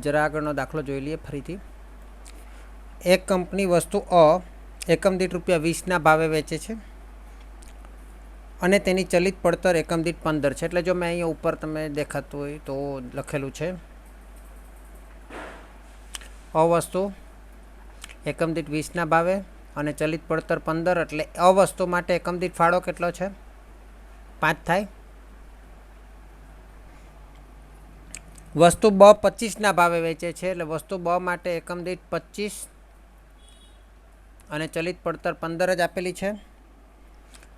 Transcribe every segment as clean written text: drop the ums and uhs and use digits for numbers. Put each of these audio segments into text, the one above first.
जरा આગળનો દાખલો જોઈ લઈએ ફરીથી. એક કંપની વસ્તુ અ એકમ દીઠ ₹20ના ભાવે વેચે છે અને તેની ચલિત પડતર એકમ દીઠ 15 છે. એટલે જો મેં અહીંયા ઉપર તમે દેખાતું હોય તો લખેલું છે અ વસ્તુ એકમ દીઠ 20ના ભાવે અને ચલિત પડતર 15, એટલે અ વસ્તુ માટે એકમ દીઠ ફાળો કેટલો છે? 5 થાય. વસ્તુ બ 25ના ભાવે વેચે છે, એટલે વસ્તુ બ માટે એકમ દીઠ 25 અને ચલિત પડતર 15 જ આપેલી છે.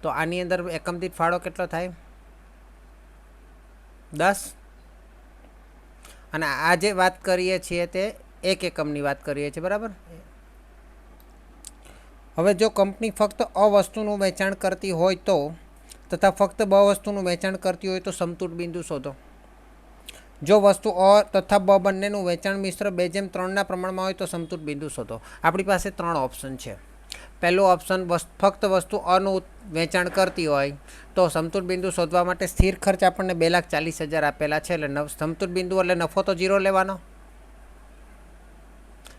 તો આની અંદર એકમ દીઠ ફાળો કેટલો થાય? 10. અને આ જે વાત કરીએ છીએ તે એક એકમની વાત કરીએ છીએ, બરાબર. હવે જો કંપની ફક્ત અ વસ્તુનું વેચાણ કરતી હોય તો તથા ફક્ત બ વસ્તુનું વેચાણ કરતી હોય તો સમતૂર બિંદુ શોધો. જો વસ્તુ અ તથા બ બંનેનું વેચાણ મિશ્ર 2:3ના પ્રમાણમાં હોય તો સમતૂર બિંદુ શોધો. આપણી પાસે 3 ઓપ્શન છે. પહેલું ઓપ્શન ફક્ત વસ્તુ અનું વેચાણ કરતી હોય તો સમતૂર બિંદુ શોધવા માટે સ્થિર ખર્ચ આપણને 2,40,000 આપેલા છે, એટલે સમતૂર બિંદુ એટલે નફો તો 0 લેવાનો.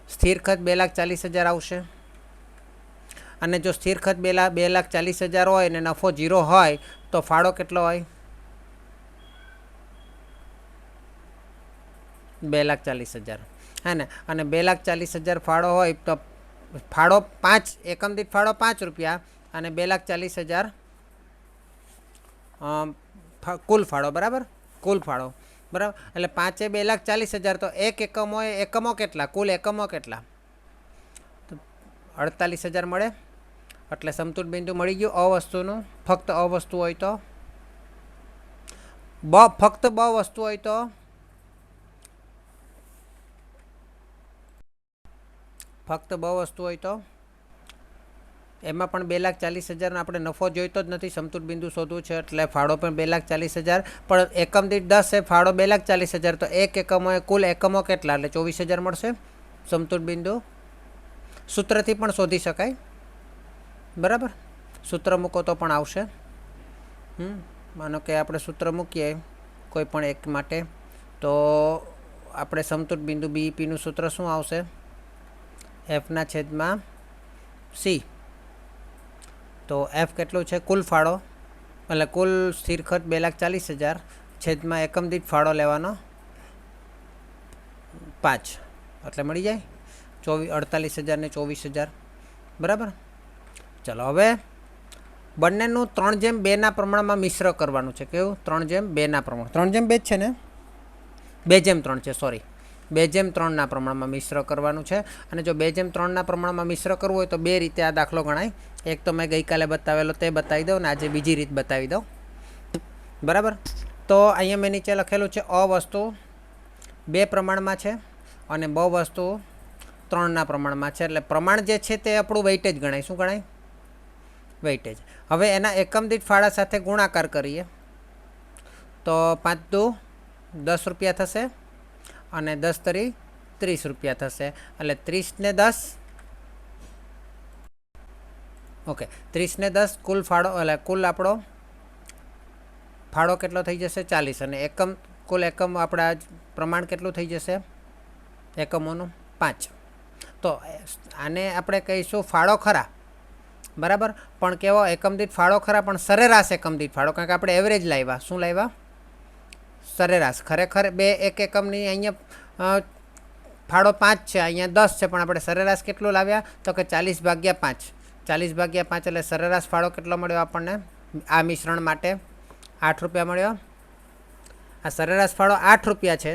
સ્થિર ખર્ચ 2,40,000 આવશે. અને જો સ્થિર ખર્ચ 2,40,000 હોય અને નફો 0 હોય તો ફાળો કેટલો હોય? 2,40,000, હે ને. અને 2,40,000 ફાળો હોય તો ફાળો 5 એકમ દીઠ ફાળો ₹5 અને 2,40,000 કુલ ફાળો, બરાબર. કુલ ફાળો, બરાબર. એટલે 5 એ 2,40,000, તો એક એકમ હોય એકમો કેટલા? કુલ એકમો કેટલા? તો 48,000 મળે. એટલે સમતૂર બિંદુ મળી ગયું અ વસ્તુનું. ફક્ત અ વસ્તુ હોય તો ફક્ત બ વસ્તુ હોય તો ફક્ત બ વસ્તુ હોય તો એમાં પણ 2,40,000 આપણે નફો જોઈતો જ નથી, સમતૂર બિંદુ શોધવું છે, એટલે ફાળો પણ 2,40,000. પણ એકમ દીઠ 10 એ ફાળો 2,40,000, તો એક એકમ હોય કુલ એકમો કેટલા? એટલે 24,000 મળશે. સમતૂર બિંદુ સૂત્રથી પણ શોધી શકાય, બરાબર. સૂત્ર મૂકો તો પણ આવશે. માનો કે આપણે સૂત્ર મૂકીએ કોઈ પણ એક માટે, તો આપણે સમતૂર બિંદુ બીઈપીનું સૂત્ર શું આવશે? એફના છેદમાં સી. તો એફ કેટલું છે? કુલ ફાળો, એટલે કુલ સ્થિર ખર્ચ 2,40,000 છેદમાં એકમ દીઠ ફાળો લેવાનો 5, એટલે મળી જાય 48,000 ને 24,000, બરાબર. ચલો હવે બંનેનું 3:2ના પ્રમાણમાં મિશ્ર કરવાનું છે. કેવું? 3:2ના પ્રમાણ. 3:2 જ છે ને? 2:3 છે, સોરી. 2:3ના પ્રમાણમાં મિશ્ર કરવાનું છે. અને જો 2:3ના પ્રમાણમાં મિશ્ર કરવું હોય તો બે રીતે આ દાખલો ગણાય. એક તો મેં ગઈકાલે બતાવેલો તે બતાવી દઉં, ને આજે બીજી રીત બતાવી દઉં, બરાબર. તો અહીંયા મેં નીચે લખેલું છે અ વસ્તુ 2 પ્રમાણમાં છે અને બ વસ્તુ 3ના પ્રમાણમાં છે. એટલે પ્રમાણ જે છે તે આપણું વેઇટેજ ગણાય. શું ગણાય? વેઇટેજ. હવે એના એકમ દીઠ ફાળા સાથે ગુણાકાર કરીએ તો 5 દુ 10 રૂપિયા થશે અને 10 તરી 30 રૂપિયા થશે. એટલે 30 ને 10, ઓકે, 30 ને 10 કુલ ફાળો, એટલે કુલ આપણો ફાળો કેટલો થઈ જશે? 40. અને એકમ કુલ એકમ આપણા પ્રમાણ કેટલું થઈ જશે એકમોનું? 5. તો આને આપણે કહીશું ફાળો ખરા, બરાબર. પણ કેવો? એકમ દીઠ ફાળો ખરા, પણ સરેરાશ એકમ દીઠ ફાળો, કારણ કે આપણે એવરેજ લાવ્યા. શું લાવ્યા? સરેરાશ. ખરેખર એક એકમની અહીંયા ફાળો 5 છે, અહીંયા 10 છે, પણ આપણે સરેરાશ કેટલું લાવ્યા? તો કે 40/5. 40/5 એટલે સરેરાશ ફાળો કેટલો મળ્યો આપણને આ મિશ્રણ માટે? 8 રૂપિયા મળ્યો. આ સરેરાશ ફાળો 8 રૂપિયા છે.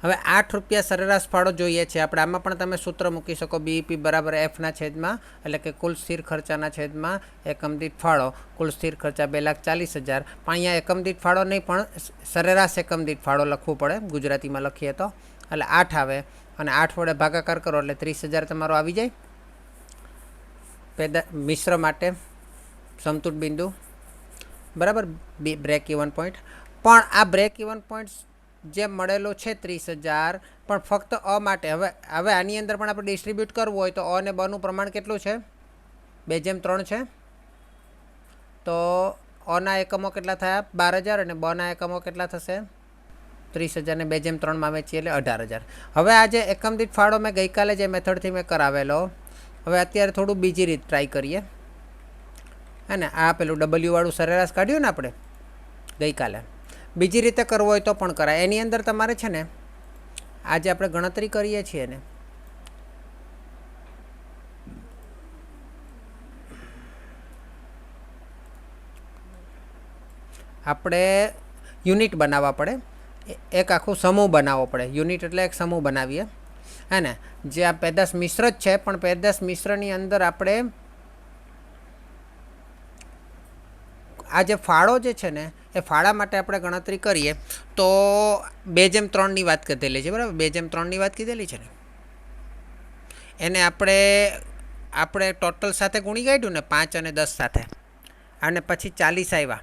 હવે 8 રૂપિયા સરેરાશ ફાળો જોઈએ છે આપણે. આમાં પણ તમે સૂત્ર મૂકી શકો, બીઈપી બરાબર એફના છેદમાં, એટલે કે કુલ સ્થિર ખર્ચાના છેદમાં એકમ દીઠ ફાળો. કુલ સ્થિર ખર્ચા 2,40,000. પણ અહીંયા એકમ દીઠ ફાળો નહીં, પણ સરેરાશ એકમ દીઠ ફાળો લખવું પડે, ગુજરાતીમાં લખીએ તો. એટલે 8 આવે અને 8 વડે ભાગાકાર કરો એટલે 30,000 તમારો આવી જાય મિશ્ર માટે સમતૂર બિંદુ, બરાબર. Break even point. પણ આ બ્રેક ઇવન પોઈન્ટ જે મળેલો છે 30,000, પણ ફક્ત અ માટે. હવે આની અંદર પણ આપણે ડિસ્ટ્રીબ્યુટ કરવું હોય તો અ અને બનું પ્રમાણ કેટલું છે? 2:3 છે. તો અના એકમો કેટલા થયા? 12,000 અને બના એકમો કેટલા થશે? 30,000 ને 2/3 વેચીએ એટલે 18,000. હવે આ જે એકમ દીઠ ફાળો મેં ગઈકાલે જે મેથડથી મેં કરાવેલો, હવે અત્યારે થોડું બીજી રીત ટ્રાય કરીએ. હે ને, આ પેલું ડબલ્યુવાળું સરેરાશ કાઢ્યું ને આપણે ગઈકાલે, બીજી રીતે કરવું હોય તો પણ કરાય. એની અંદર તમારે છે ને આજે આપણે ગણતરી કરીએ છીએ ને, આપણે યુનિટ બનાવવા પડે, એક આખું સમૂહ બનાવવો પડે. યુનિટ એટલે એક સમૂહ બનાવીએ, હે ને. જે આ પેદાશ મિશ્ર જ છે, પણ પેદાશ મિશ્રની અંદર આપણે આ જે ફાળો જે છે ને, એ ફાળા માટે આપણે ગણતરી કરીએ તો 2/3ની વાત કીધેલી છે, બરાબર. 2/3ની વાત કીધેલી છે ને, એને આપણે ટોટલ સાથે ગુણી કાઢ્યું ને 5 અને 10 સાથે, અને પછી 40 આવ્યા.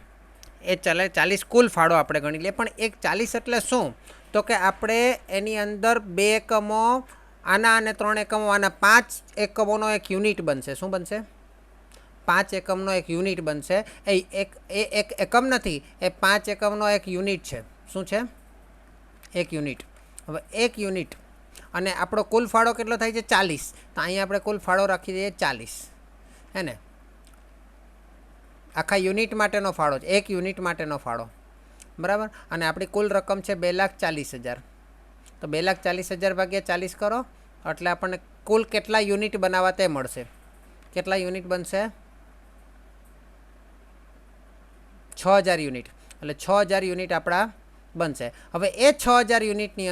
એ 40 કુલ ફાળો આપણે ગણી લઈએ. પણ એક 40 એટલે શું? તો કે આપણે એની અંદર 2 એકમો આના અને 3 એકમો આના, 5 એકમોનો એક યુનિટ બનશે. શું બનશે? 5 એકમનો એક યુનિટ બનશે. એ એક એકમ નથી, એ 5 એકમનો એક યુનિટ છે. શું છે? એક યુનિટ. હવે એક યુનિટ અને આપણો કુલ ફાળો કેટલો થાય છે? 40. તો અહીંયા આપણે કુલ ફાળો રાખી દઈએ 40, હે ને. આખા યુનિટ માટેનો ફાળો છે, એક યુનિટ માટેનો ફાળો, બરાબર. અને આપણી કુલ રકમ છે 2,40,000. તો 2,40,000 ભાગ્યા 40 કરો એટલે આપણને કુલ કેટલા યુનિટ બનાવવા તે મળશે. કેટલા યુનિટ બનશે? 6,000 યુનિટ. એટલે 6,000 યુનિટ આપણા બનશે. હવે એ 6,000 યુનિટની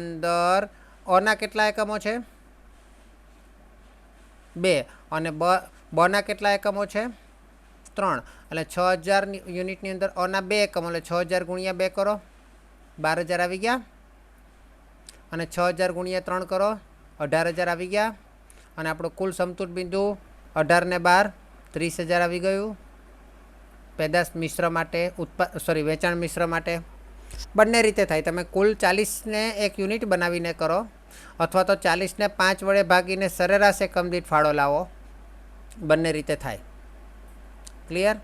અંદર ઓના કેટલા એકમો છે? 2. અને બના કેટલા એકમો છે? 3. એટલે 6,000 યુનિટની અંદર ઓના 2 એકમો, એટલે 6,000 ગુણ્યા 2 કરો, 12,000 આવી ગયા. અને 6,000 ગુણ્યા 3 કરો, 18,000 આવી ગયા. અને આપણું કુલ સમતુલ બિંદુ 18 ને 12 30,000 આવી ગયું. પેદાશ મિશ્ર માટે, વેચાણ મિશ્ર માટે બંને રીતે થાય. તમે કુલ 40ને એક યુનિટ બનાવીને કરો, અથવા તો 40ને 5 વડે ભાગીને સરેરાશ એકમ દીઠ ફાળો લાવો. બંને રીતે થાય. ક્લિયર?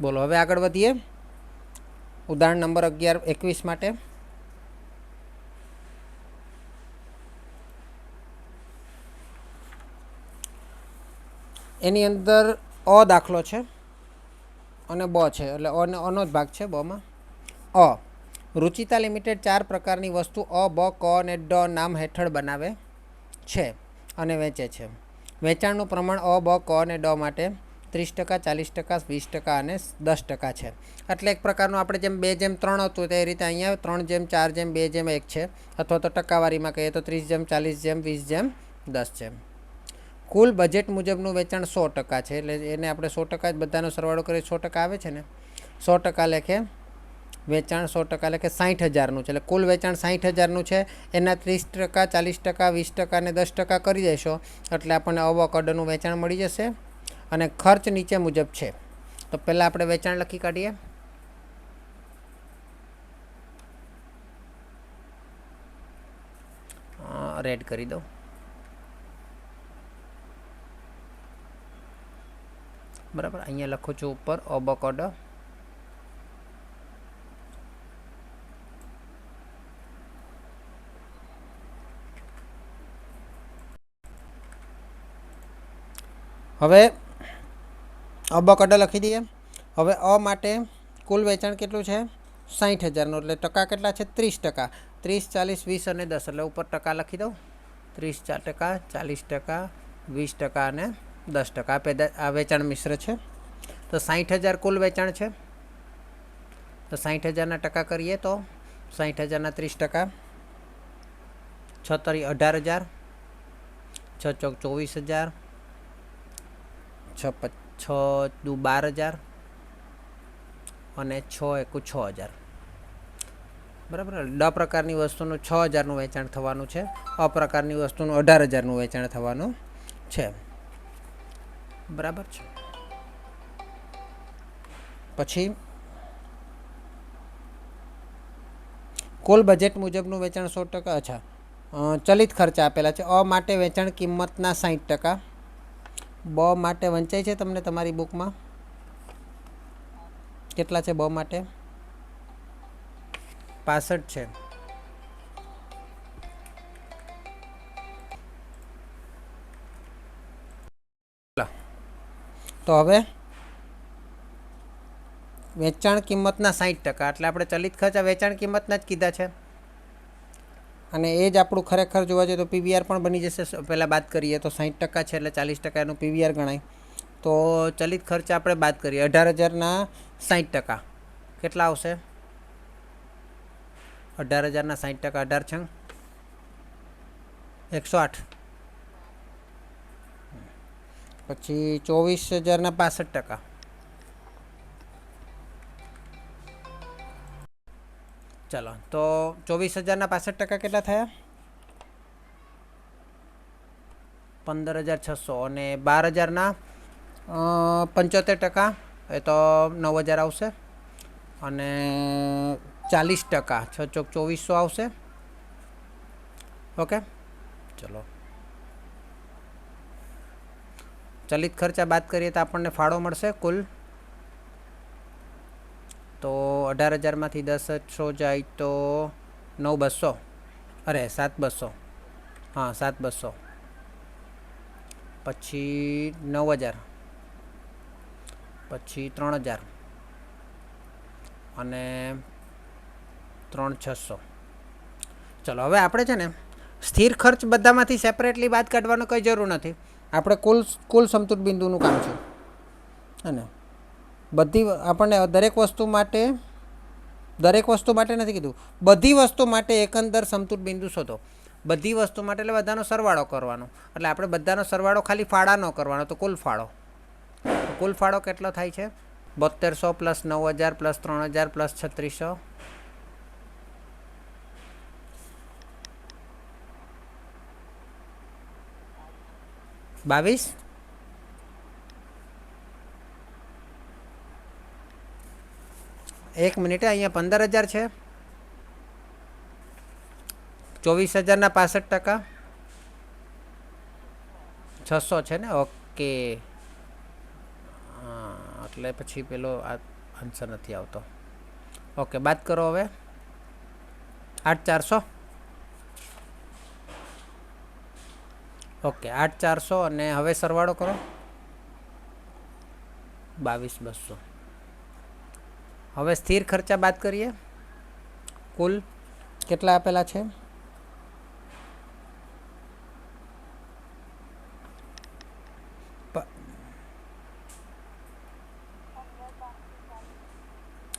બોલો, હવે આગળ વધીએ ઉદાહરણ નંબર 21 માટે. એની અંદર અ દાખલો છે અને બ છે, એટલે અનો જ ભાગ છે બમાં. રુચિતા લિમિટેડ 4 પ્રકારની વસ્તુ અ, બ, ક અને ડ નામ હેઠળ બનાવે છે અને વેચે છે. વેચાણનું પ્રમાણ અ, બ, ક અને ડ માટે 30%, 40%, 20% અને 10% છે. એટલે એક પ્રકારનું આપણે જેમ 2/3 હતું તે રીતે અહીંયા 3/4/2/1 છે. અથવા તો ટકાવારીમાં કહીએ તો 30/40/20/10 છે. કુલ બજેટ મુજબનું વેચાણ 100% છે. એટલે એને આપણે 100% જ બધાનો સરવાળો કરીએ 100% આવે છે ને. 100% લેખે વેચાણ 100% લેખે 60,000નું છે. એટલે કુલ વેચાણ 60,000નું છે. એના 30%, 40%, 20% અને 10% કરી દેશો એટલે આપણને અવકડનું વેચાણ મળી જશે. અને ખર્ચ નીચે મુજબ છે. તો પહેલાં આપણે વેચાણ લખી કાઢીએ. રેડ કરી દો. બરાબર, અહીંયા લખું છું ઉપર અબકડ. હવે અબકડ લખી દઈએ. હવે અ માટે કુલ વેચાણ કેટલું છે? 60,000નું. એટલે ટકા કેટલા છે? 30%. 30, 40, 20 અને 10. એટલે ઉપર ટકા લખી દઉં. 30%, 40%, 20% અને 10%. આ વેચાણ મિશ્ર છે. તો 60,000 કુલ વેચાણ છે. તો 60,000ના ટકા કરીએ તો 60,000ના 30%, 6 તરી 18,000, 6 ચોક 24,000, 6 દુ 12,000 અને 6 એકુ 6,000. બરાબર. ડ પ્રકારની વસ્તુનું 6,000નું વેચાણ થવાનું છે. અ પ્રકારની વસ્તુનું 18,000નું વેચાણ થવાનું છે. બરાબર છે. પછી કુલ બજેટ મુજબનું વેચાણ 100%. અચ્છા, ચલિત ખર્ચ આપેલા છે. અ માટે વેચાણ કિંમતના 60%, બ માટે વંચાય છે તમને તમારી બુકમાં? કેટલા છે બ માટે? 65 છે. તો હવે વેચાણ કિંમતના 60%, એટલે આપણે ચલિત ખર્ચ વેચાણ કિંમતના જ કીધા છે. અને એ જ આપણું ખરેખર જોવા જઈએ તો પીવીઆર પણ બની જશે. પહેલાં બાદ કરીએ તો 60% છે એટલે 40% એનું પીવીઆર ગણાય. તો ચલિત ખર્ચ આપણે બાદ કરીએ. 18,000ના 60% કેટલા આવશે? 18,000ના 60%, 18 છે 108. પછી 24,000ના 65%. ચાલો, તો 24,000ના 65% કેટલા થયા? 15,600. અને 12,000ના 75%, એ તો 9,000 આવશે. અને 40%, 6 ચોક 2400 આવશે. ઓકે, ચલો ચલિત ખર્ચા બાદ કરીએ તો આપણને ફાળો મળશે કુલ. તો 18,000માંથી 10,800 જાય તો 9,200. અરે 7,200. હા, 7,200. પછી 9,000. પછી 3,000. અને 3,600. ચલો, હવે આપણે છે ને સ્થિર ખર્ચ બધામાંથી સેપરેટલી બાદ કાઢવાનો કંઈ જરૂર નથી. આપણે કુલ સમતુલ બિંદુનું કામ છે. અને બધી આપણને દરેક વસ્તુ માટે નથી કીધું, બધી વસ્તુ માટે એકંદર સમતુલ બિંદુ શોધો. બધી વસ્તુ માટે એટલે બધાનો સરવાળો કરવાનો. એટલે આપણે બધાનો સરવાળો ખાલી ફાળા ન કરવાનો, તો કુલ ફાળો. કુલ ફાળો કેટલો થાય છે? 7200 પ્લસ 9,000 પ્લસ 3,000 પ્લસ 3,600. 22. એક મિનિટે, અહીંયા 15,000 છે. 24,000ના 65%, 600 છે ને? ઓકે, હા, એટલે પછી પેલો આન્સર નથી આવતો. ઓકે, બાદ કરો હવે. 8,400. ઓકે, 8,400. અને હવે સરવાળો કરો. 22,200. હવે સ્થિર ખર્ચા બાદ કરીએ. કુલ કેટલા આપેલા છે?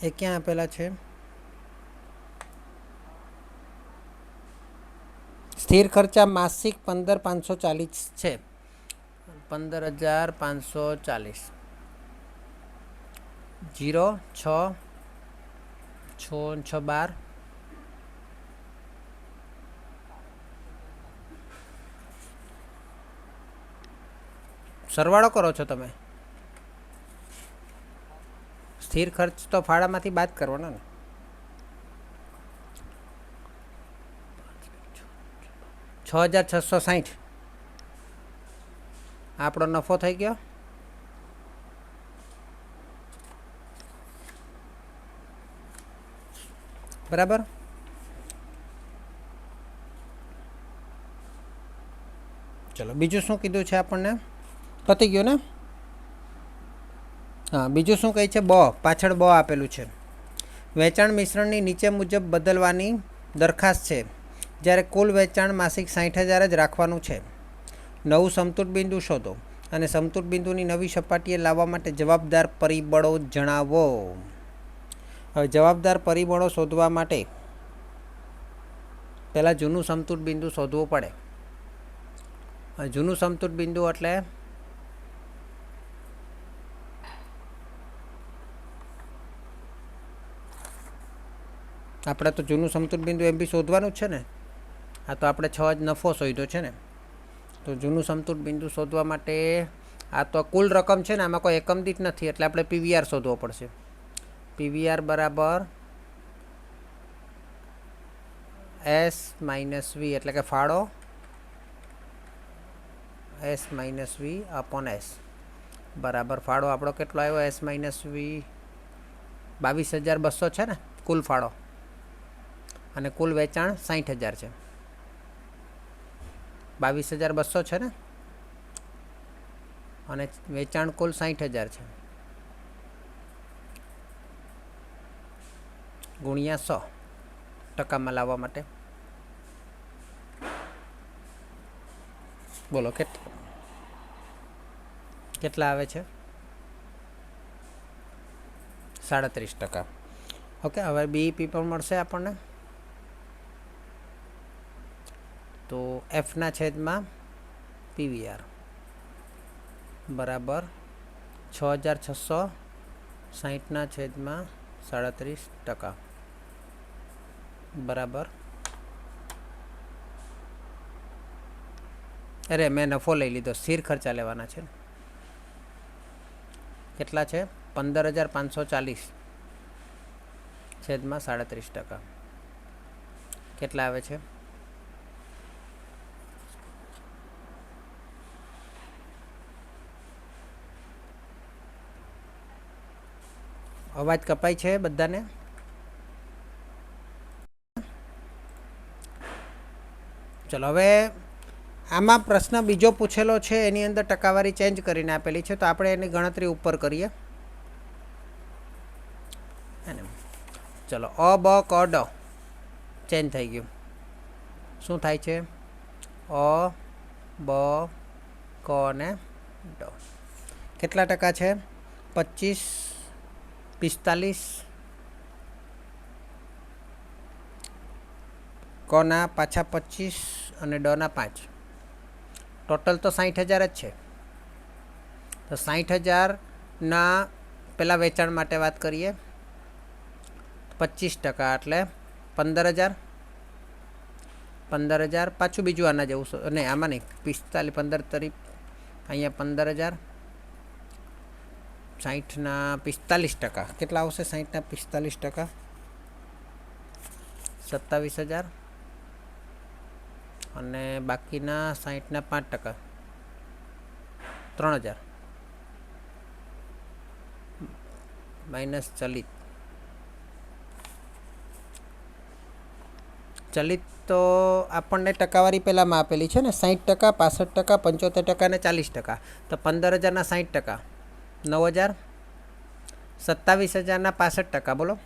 એ ક્યાં આપેલા છે? સ્થિર ખર્ચા માસિક 15,540 છે. 15,540. 0 6 6 6 12. સરવાળો કરો છો તમે? સ્થિર ખર્ચ તો ફાળામાંથી બાદ કરવાનો ને. 6,660 આપણો નફો થઈ ગયો. બરાબર. ચલો, બીજું શું કીધું છે આપણને? પતી ગયું ને? હા, બીજું શું કહે છે? પાછળ બ આપેલું છે. વેચાણ મિશ્રણની નીચે મુજબ બદલવાની દરખાસ્ત છે, જ્યારે કુલ વેચાણ માસિક 60,000 જ રાખવાનું છે. નવું સમતુલ બિંદુ શોધો અને સમતુલ બિંદુની નવી સપાટીએ લાવવા માટે જવાબદાર પરિબળો જણાવો. હવે જવાબદાર પરિબળો શોધવા માટે પહેલાં જૂનું સમતુલ બિંદુ શોધવું પડે. જૂનું સમતુલ બિંદુ એટલે આપણે તો જૂનું સમતુલ બિંદુ એમ બી શોધવાનું જ છે ને. આ તો આપણે 6 જ નફો શોધ્યો છે ને. તો જૂનું સમતુલ બિંદુ શોધવા માટે આ તો કુલ રકમ છે ને, આમાં કોઈ એકમ દીઠ નથી, એટલે આપણે પીવીઆર શોધવો પડશે. પીવીઆર બરાબર S - V, એટલે કે ફાળો S minus V upon S બરાબર ફાળો આપણો કેટલો આવ્યો એસ માઇનસ વી 22,200 છે ને કુલ ફાળો અને કુલ વેચાણ 60,000 છે 22,200 છે ને અને વેચાણ કુલ 60,000 છે ગુણ્યા 100 ટકામાં લાવવા માટે બોલો કેટલા આવે છે 37%. ઓકે હવે બીઈપી પણ મળશે આપણને તો એફના છેદમાં પીવીઆર બરાબર 6,660ના છેદમાં 37% બરાબર અરે મેં નફો લઈ લીધો સ્થિર ખર્ચા લેવાના છે કેટલા છે 15,540 છેદમાં 37% કેટલા આવે છે અવાજ કપાય છે બધાને ચલો હવે આમાં પ્રશ્ન બીજો પૂછેલો છે એની અંદર ટકાવારી ચેન્જ કરીને આપેલી છે તો આપણે એની ગણતરી ઉપર કરીએ ચલો અ બ ક ડ ચેન્જ થઈ ગયું શું થાય છે અ બ ક અને ડ કેટલા ટકા છે 25 45 કના પાછા 25 અને ડના 5 ટોટલ તો 60,000 જ છે તો 60,000ના પહેલાં વેચાણ માટે વાત કરીએ 25% એટલે 15,000 પાછું બીજું આના જેવું નહીં આમાં નહીં 45 15 તરી અહીંયા 15,000 60ના 45% કેટલા આવશે 60ના 45% 27,000 અને બાકીના 60ના 5% 3,000 માઇનસ ચલિત તો આપણને ટકાવારી પહેલાંમાં આપેલી છે ને 60% 65% 75% અને 40% તો 15,000ના 60% 9,000 27,000ના 65% બોલો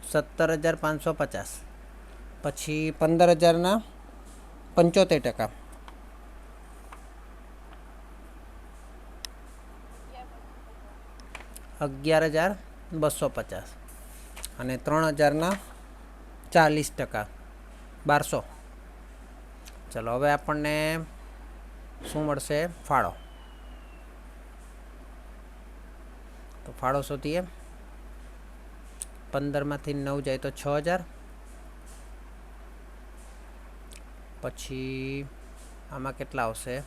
17,550 પછી 15,000ના 75% 11,250 અને 3,000ના 40% 1,200 ચલો હવે આપણને શું મળશે ફાળો તો ફાળો શોધીએ 15માંથી 9 જાય તો 6,000 પછી આમાં કેટલા આવશે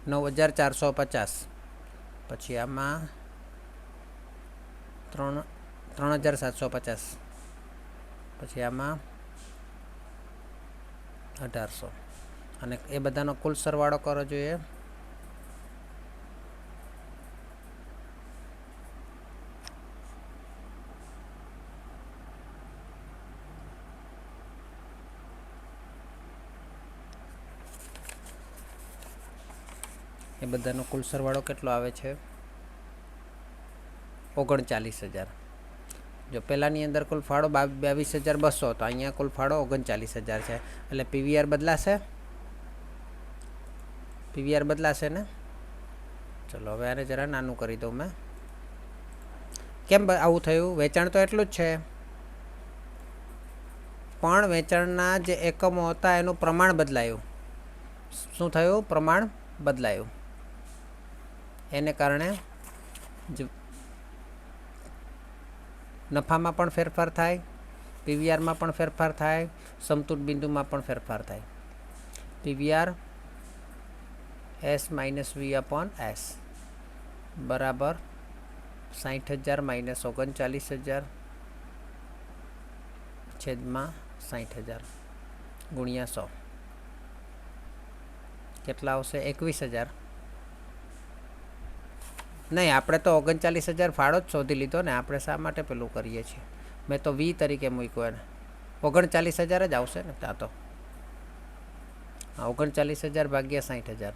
9,450 પછી આમાં 3,750 પછી આમાં 1,800 અને એ બધાનો કુલ સરવાળો કરવો જોઈએ એ બધાનો કુલ સરવાળો કેટલો આવે છે 39,000 જો પહેલાંની અંદર કુલ ફાળો 22,200 તો અહીંયા કુલ ફાળો 39,000 છે એટલે પીવીઆર બદલાશે ને ચલો હવે આને જરા નાનું કરી દઉં મેં કેમ આવું થયું વેચાણ તો એટલું જ છે પણ વેચાણના જે એકમો હતા એનું પ્રમાણ બદલાયું શું થયું પ્રમાણ બદલાયું એને કારણે નફામાં પણ ફેરફાર થાય પીવીઆરમાં પણ ફેરફાર થાય સમતુલ બિંદુમાં પણ ફેરફાર થાય PVR S minus V upon S બરાબર 60,000 માઇનસ 39,000 છેદમાં 60,000 ગુણ્યા 100 કેટલા આવશે? 21,000. નહીં, આપણે તો 39,000 ફાળો જ શોધી લીધો ને. આપણે શા માટે પેલું કરીએ છીએ? મેં તો વી તરીકે મૂક્યો એને. 39,000 જ આવશે ને ત્યાં તો. 39,000 ભાગ્યા 60,000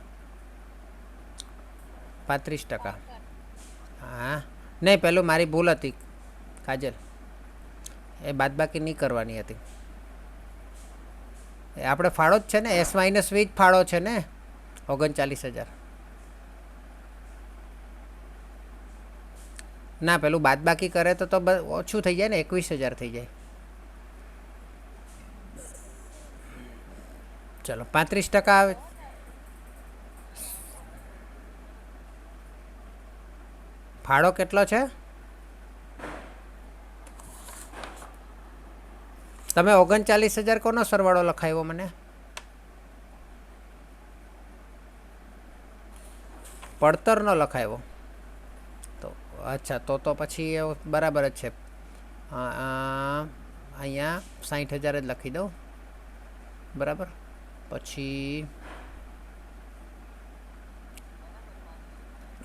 35%. હા નહીં, પેલું મારી ભૂલ હતી કાજલ, એ બાદબાકી નહીં કરવાની હતી. એ આપણે ફાળો જ છે ને, એસ માઇનસ વી જ ફાળો છે ને. 39,000 ના, પેલું બાદબાકી કરે તો ઓછું થઈ જાય ને, 21,000 થઈ જાય. ચલો 35% આવે. ફાળો કેટલો છે? તમે 39,000 કોનો સરવાળો લખાવ્યો મને? પડતરનો લખાવ્યો. તો અચ્છા, તો પછી બરાબર જ છે. અહીંયા 60,000 જ લખી દઉં. બરાબર. પછી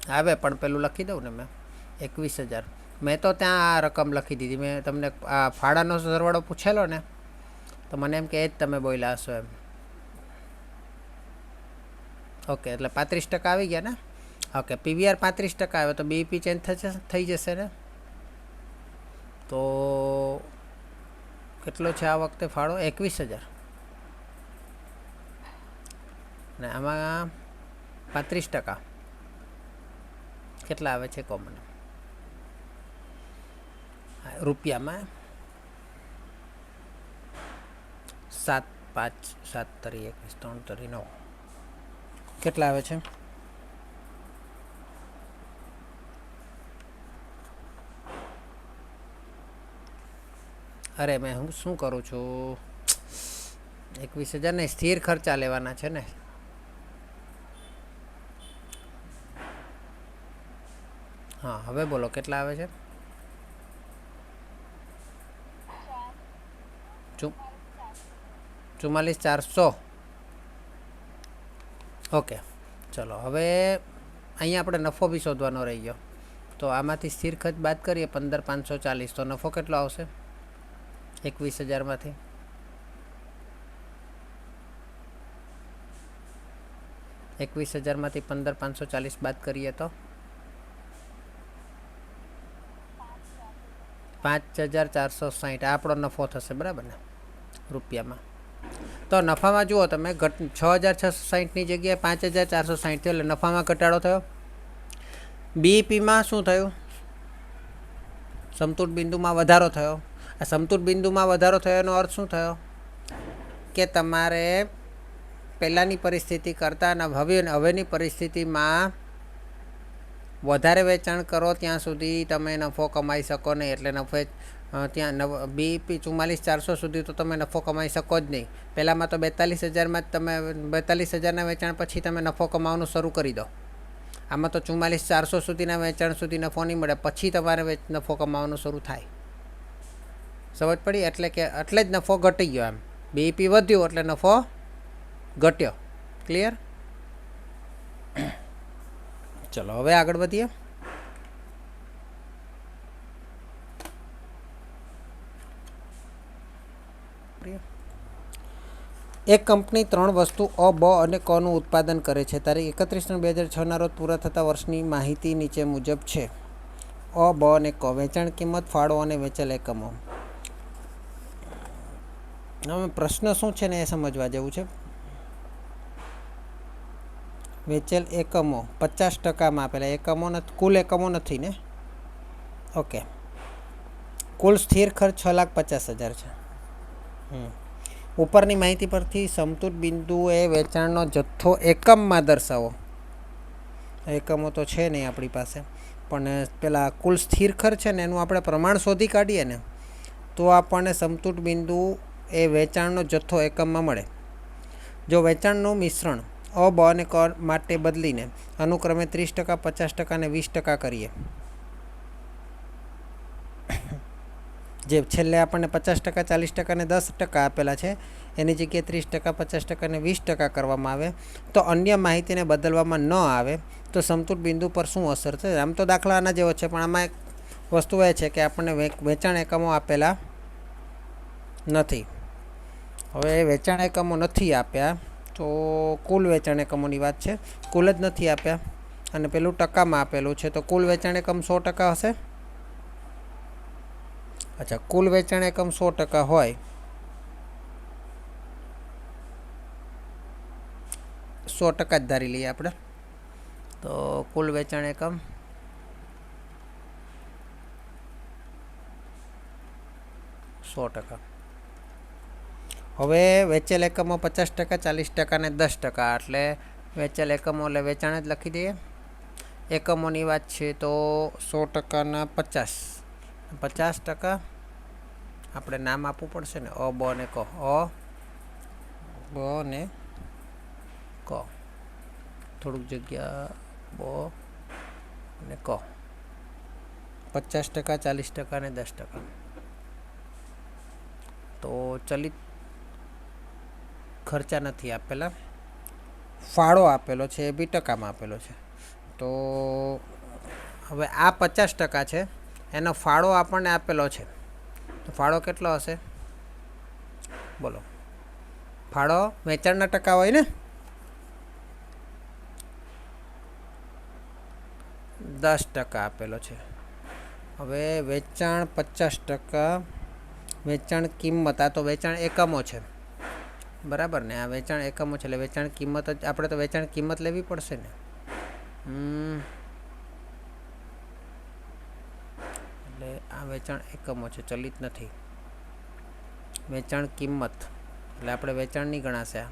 આવે પણ પેલું લખી દઉં ને મેં 21,000. મેં તો ત્યાં આ રકમ લખી દીધી. મેં તમને આ ફાળાનો સરવાળો પૂછેલો ને, તો મને એમ કે એ જ તમે બોલ્યા હશો એમ. ઓકે, એટલે 35% આવી ગયા ને. ઓકે, પીવીઆર 35% આવે તો બીઈપી ચેન્જ થઈ જશે ને. તો કેટલો છે આ વખતે ફાળો? 21,000 ને આમાં 35% કેટલા આવે છે કોમન રૂપિયામાં? 7 5 7 તરી 21 3 તરી 9 કેટલા આવે છે? અરે મેં હું શું કરું છું? 21,000 ને સ્થિર ખર્ચા લેવાના છે ને. હા, હવે બોલો કેટલા આવે છે? 44,400. ઓકે, ચલો હવે અહીંયા આપણે નફો બી શોધવાનો રહી ગયો. તો આમાંથી સ્થિર ખર્ચ બાદ કરીએ 15,540. તો નફો કેટલો આવશે 21,000માંથી? 21,000માંથી 15,540 બાદ કરીએ તો 5,460 આપણો નફો થશે. બરાબર ને રૂપિયામાં? તો નફામાં જુઓ તમે, 6,660ની જગ્યાએ 5,460 થયો, એટલે નફામાં ઘટાડો થયો. બીઈપીમાં શું થયું? સમતૂર બિંદુમાં વધારો થયો. આ સમતૂર બિંદુમાં વધારો થયોનો અર્થ શું થયો? કે તમારે પહેલાંની પરિસ્થિતિ કરતાં હવેની પરિસ્થિતિમાં વધારે વેચાણ કરો ત્યાં સુધી તમે નફો કમાઈ શકો નહીં. એટલે નફે ત્યાં બીઈપી 44,400 સુધી તો તમે નફો કમાઈ શકો જ નહીં. પહેલાંમાં તો 42,000માં જ તમે 42,000ના વેચાણ પછી તમે નફો કમાવાનું શરૂ કરી દો. આમાં તો 44,400 સુધીના વેચાણ સુધી નફો નહીં મળે, પછી તમારે નફો કમાવાનું શરૂ થાય. સમજ પડી? એટલે જ નફો ઘટી ગયો. એમ બીઈપી વધ્યું એટલે નફો ઘટ્યો. ક્લિયર? ચલો હવે આગળ વધીએ. એક કંપની 3 વસ્તુ અ, બ અને કનું ઉત્પાદન કરે છે. તારીખ 31/2006ના રોજ પૂરા થતા વર્ષની માહિતી નીચે મુજબ છે. અ, બ અને ક. વેચાણ કિંમત, ફાળો અને વેચેલ એકમો. હવે પ્રશ્ન શું છે ને એ સમજવા જેવું છે. વેચેલ એકમો 50%માં આપેલા. એકમો નથી, કુલ એકમો નથી ને. ઓકે, કુલ સ્થિર ખર્ચ 6,50,000 છે. ઉપરની માહિતી પરથી સમતૂર બિંદુએ વેચાણનો જથ્થો એકમમાં દર્શાવો. એકમો તો છે નહીં આપણી પાસે, પણ પેલા કુલ સ્થિર ખર્ચ છે ને એનું આપણે પ્રમાણ શોધી કાઢીએ ને તો આપણને સમતૂર બિંદુ એ વેચાણનો જથ્થો એકમમાં મળે. જો વેચાણનું મિશ્રણ અ, બ અને ક માટે બદલીને અનુક્રમે 30%, 50% અને 20% કરીએ જે છેલ્લે આપણને 50%, 40% અને 10% આપેલા છે એની જગ્યાએ 30%, 50% અને 20% કરવામાં આવે તો અન્ય માહિતીને બદલવામાં ન આવે તો સમતુલ બિંદુ પર શું અસર છે? આમ તો દાખલા આના જેવો છે, પણ આમાં એક વસ્તુ એ છે કે આપણને વેચાણ એકમો આપેલા નથી. હવે વેચાણ એકમો નથી આપ્યા તો કુલ વેચાણ એકમોની વાત છે, કુલ જ નથી આપ્યા અને પેલું ટકામાં આપેલું છે, તો કુલ વેચાણ એકમ 100% હશે. અચ્છા, કુલ વેચાણ એકમ 100% હોય, 100% જ ધારી લઈએ આપણે. તો કુલ વેચાણ એકમ 100%. હવે વેચેલ એકમો 50%, 40% અને 10%, એટલે વેચેલ એકમો એટલે વેચાણ જ લખી દઈએ. એકમોની વાત છે તો 100%ના 50, 50% આપણે નામ આપવું પડશે ને, અ, બ ને ક. અ, બ ને ક. થોડુંક જગ્યા બ ને ક. 50%, 40% અને 10%. તો ચલિત ખર્ચા નથી આપેલા, ફાળો આપેલો છે એ બી ટકામાં આપેલો છે. તો હવે આ 50% છે, એનો ફાળો આપણને આપેલો છે, તો ફાળો કેટલો હશે બોલો? ફાળો વેચાણના ટકા હોય ને, 10% આપેલો છે. હવે વેચાણ 50%, વેચાણ કિંમત, આ તો વેચાણ એકમો છે બરાબર ને, આ વેચાણ એકમો છે એટલે વેચાણ કિંમત જ આપણે તો વેચાણ કિંમત લેવી પડશે ને. એટલે આ વેચાણ એકમો છે, ચલિત નથી. વેચાણ કિંમત એટલે આપણે વેચાણ નહીં ગણાશે આ.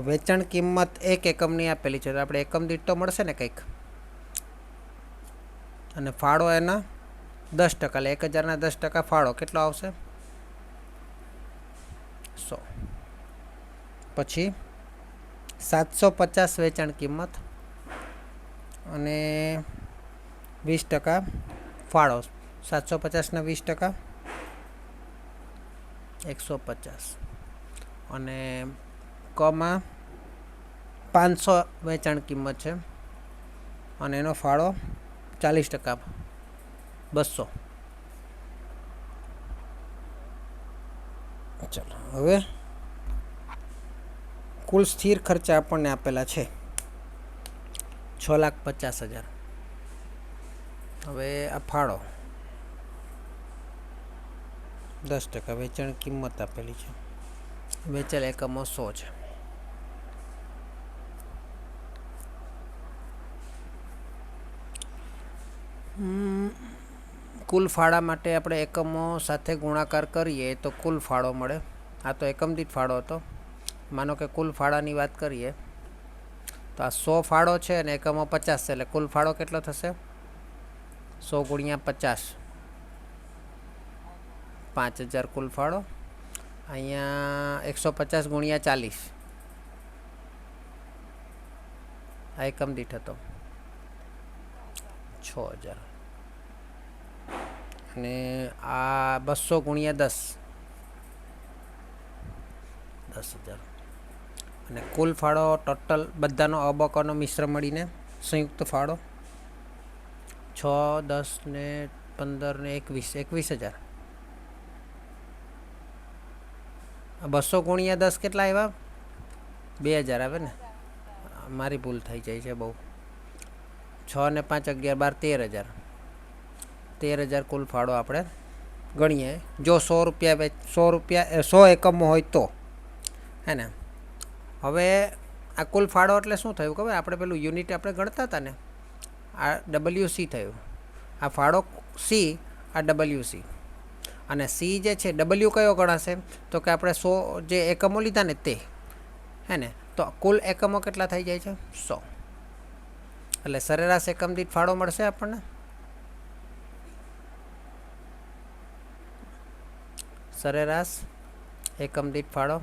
વેચાણ કિંમત એક એકમની આપેલી છે તો આપણે એકમ દીઠ તો મળશે ને કંઈક, અને ફાળો એના 10%, એટલે 1000ના 10% ફાળો કેટલો આવશે? 100. પછી 750 વેચાણ કિંમત અને 20% ફાળો. 750ના 20% 150. અને કમાં 500 વેચાણ કિંમત છે અને એનો ફાળો 40%, 200. ચાલો હવે કુલ સ્થિર ખર્ચા આપણને આપેલા છે 6,50,000. હવે આ ફાળો 10%, વેચાણ કિંમત આપેલી છે, વેચેલ એકમો 100 છે. કુલ ફાળા માટે આપણે એકમો સાથે ગુણાકાર કરીએ તો કુલ ફાળો મળે. આ તો એકમ દીઠ ફાળો હતો, માનો કે કુલ ફાળાની વાત કરીએ તો આ 100 ફાળો છે અને એકમો 50 છે, એટલે કુલ ફાળો કેટલો થશે? 100 ગુણ્યા 50, 5000 કુલ ફાળો. અહીંયા 150 ગુણ્યા 40, આ એકમ દીઠ હતો 6000. અને આ 200 ગુણ્યા 10, 10,000. અને કુલ ફાળો ટોટલ બધાનો અબકોનો મિશ્ર મળીને સંયુક્ત ફાળો 6, 10 ને 15 ને 21, 21,000. 200 ગુણ્યા 10 કેટલા આવ્યા? 2000 આવે ને, મારી ભૂલ થઈ જાય છે બહુ. 6 ને 5, 11, 12, 13,000 કુલ ફાળો આપણે ગણીએ, જો 100 રૂપિયા 100 એકમો હોય તો, હે ને. હવે આ કુલ ફાળો એટલે શું થયું ખબર? આપણે પેલું યુનિટ આપણે ગણતા હતા ને, આ WC થયું, આ ફાળો સી, આ WC. અને સી જે છે W કયો ગણાશે? તો કે આપણે 100 જે એકમો લીધા ને તે, હે ને. તો કુલ એકમો કેટલા થઈ જાય છે? 100. એટલે સરેરાશ એકમ દીઠ ફાળો મળશે આપણને. સરેરાશ એકમ દીઠ ફાળો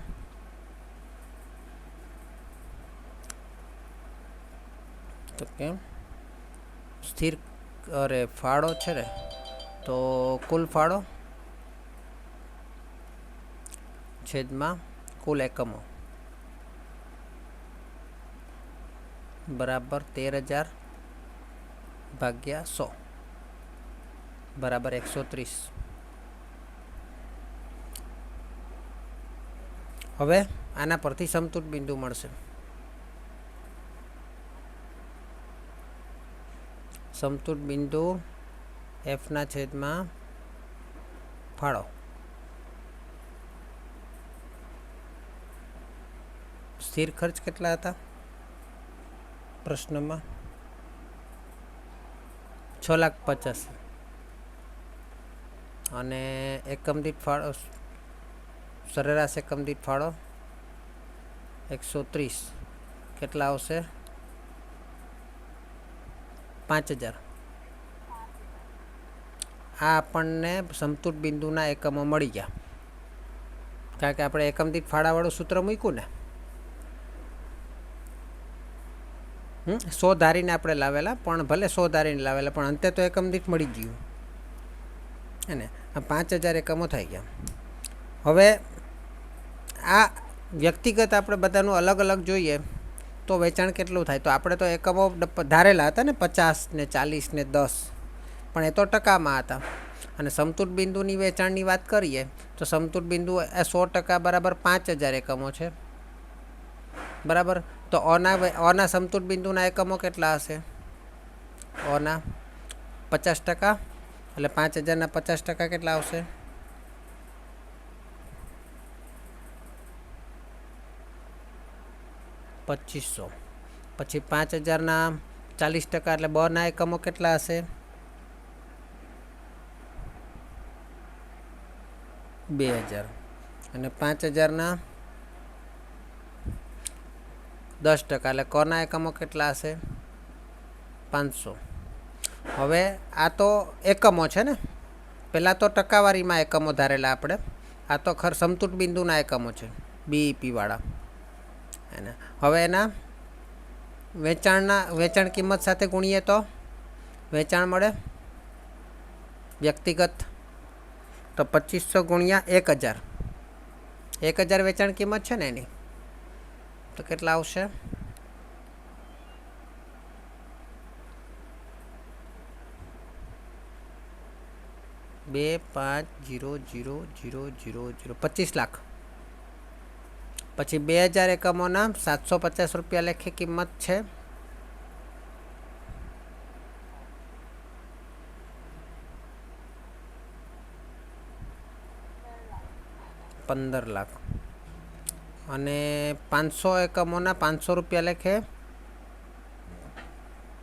તો કેમ સ્થિર અરે ફાળો છે ને, તો કુલ ફાળો છેદમાં કુલ એકમો બરાબર 13,000 ભાગ્યા 100 બરાબર 130. હવે આના પરથી સમતુટ બિંદુ મળશે. સમતુટ બિંદુ એફના છેદમાં ફાળો. સ્થિર ખર્ચ કેટલા હતા પ્રશ્નમાં? 6,50,000. અને એકમ દીઠ ફાળો, સરેરાશ એકમ દીઠ ફાળો 130. કેટલા આવશે? 5,000. આ આપણને સમતુટ બિંદુના એકમો મળી ગયા, કારણ કે આપણે એકમ દીઠ ફાળાવાળું સૂત્ર મૂક્યું ને. 100 ધારીને આપણે લાવેલા, પણ ભલે 100 ધારીને લાવેલા, પણ અંતે તો એકમ દીઠ મળી ગયું એને. આ 5,000 એકમો થઈ ગયા. હવે આ વ્યક્તિગત આપણે બધાનું અલગ અલગ જોઈએ તો વેચાણ કેટલું થાય? તો આપણે તો એકમો ધારેલા હતા ને, 50 ને 40 ને 10, પણ એ તો ટકામાં હતા. અને સમતુટ બિંદુની વેચાણની વાત કરીએ તો સમતુટ બિંદુ 100% બરાબર 5,000 એકમો છે. બરાબર. તો ઓના સમતુટ બિંદુના એકમો કેટલા હશે? ઓના 50%, એટલે 5,000ના 50% કેટલા આવશે? 2,500. પછી 5,000ના 40%, એટલે બના એકમો કેટલા હશે? 2,000. અને 5,000ના 10%, એટલે કોના એકમો કેટલા હશે? 500. હવે આ તો એકમો છે ને, પહેલાં તો ટકાવારીમાં એકમો ધારેલા આપણે. આ તો સમતુટ બિંદુના એકમો છે, બીઈપી વાળા એના. હવે એના વેચાણ કિંમત સાથે ગુણીએ તો વેચાણ મળે વ્યક્તિગત. તો 2,500 ગુણ્યા 1,000, 1,000 વેચાણ કિંમત છે ને એની, તો કેટલા આવશે? 2,5,0,0,0,0,0 25 લાખ. પછી 2,000 એકમોના 750 રૂપિયા લેખે કિંમત છે. 15 લાખ. અને 500 એકમોના 500 રૂપિયા લેખે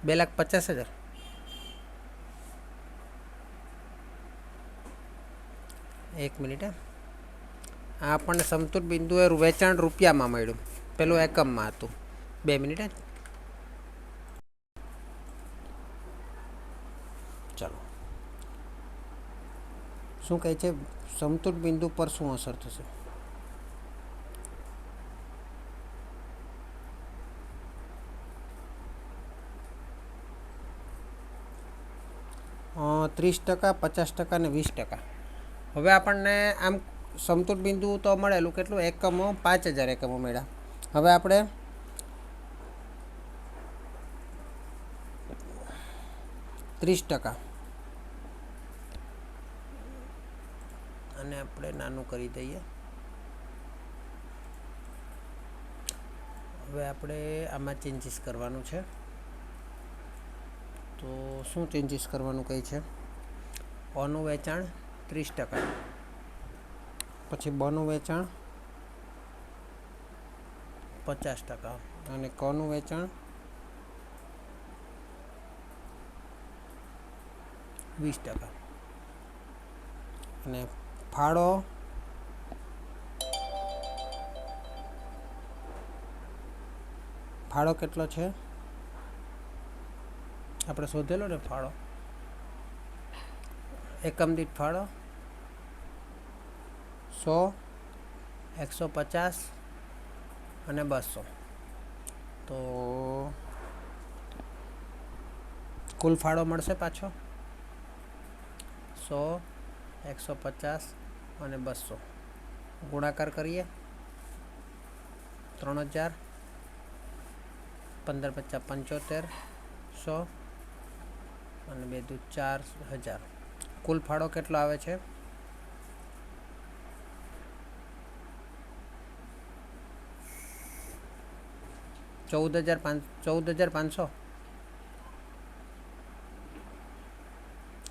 2,50,000. એક મિનિટ. આ આપણને સમતુટ બિંદુએ વેચાણ રૂપિયામાં મળ્યું, પેલું એકમમાં હતું. 2 મિનિટ. ચાલો, શું કહે છે? સમતુટ બિંદુ પર શું અસર થશે? 30%, 50% ને 20%. હવે આપણને આમ સમતુટ બિંદુ તો મળેલું કેટલું? એકમો 5,000 એકમો મળ્યા. હવે આપણે %, અને આપણે નાનું કરી દઈએ. હવે આપણે આમાં ચેન્જીસ કરવાનું છે. તો શું ચેન્જીસ કરવાનું કહે છે? ઓનું વેચાણ 30%, પછી બનું વેચાણ 50%, અને કનું વેચાણ 20%. અને ફાળો કેટલો છે આપણે શોધેલો ને? ફાળો એકમ દીઠ ફાળો 100, 150 અને 200. તો કુલ ફાળો મળશે પાછો 100, 150 અને 200 ગુણાકાર કરીએ 3000, 15 × 5 = 7500 અને 2 × 4000. કુલ ફાળો કેટલો આવે છે? 14,500.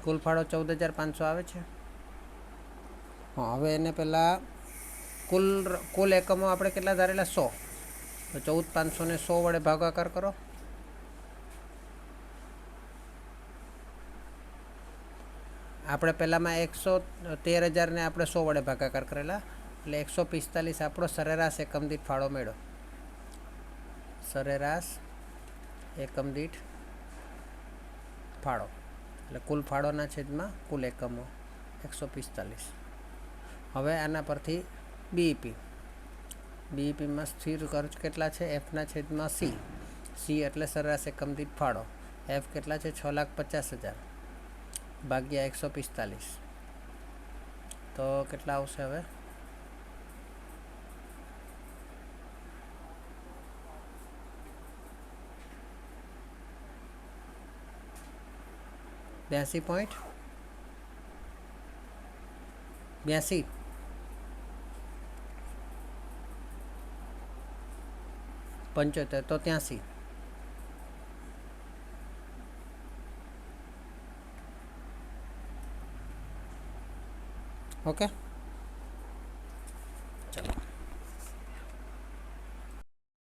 કુલ ફાળો 14,500 આવે છે. હા, હવે એને પહેલાં કુલ એકમો આપણે કેટલા ધારેલા? 100. તો 14,500 ને 100 વડે ભાગાકાર કરો. આપણે પહેલાંમાં 113,000ને આપણે 100 વડે ભાગાકાર કરેલા, એટલે 145 આપણો સરેરાશ એકમ દીઠ ફાળો મળ્યો. સરેરાશ એકમ દીઠ ફાળો એટલે કુલ ફાળોના છેદમાં કુલ એકમો 145. હવે આના પરથી બીઈપીમાં સ્થિર ખર્ચ કેટલા છે? એફના છેદમાં સી એટલે સરેરાશ એકમ દીઠ ફાળો. એફ કેટલા છે? 6,50,000 ભાગ્યા 145. તો કેટલા આવશે હવે? $82.82 75 તો 83. ઓકે.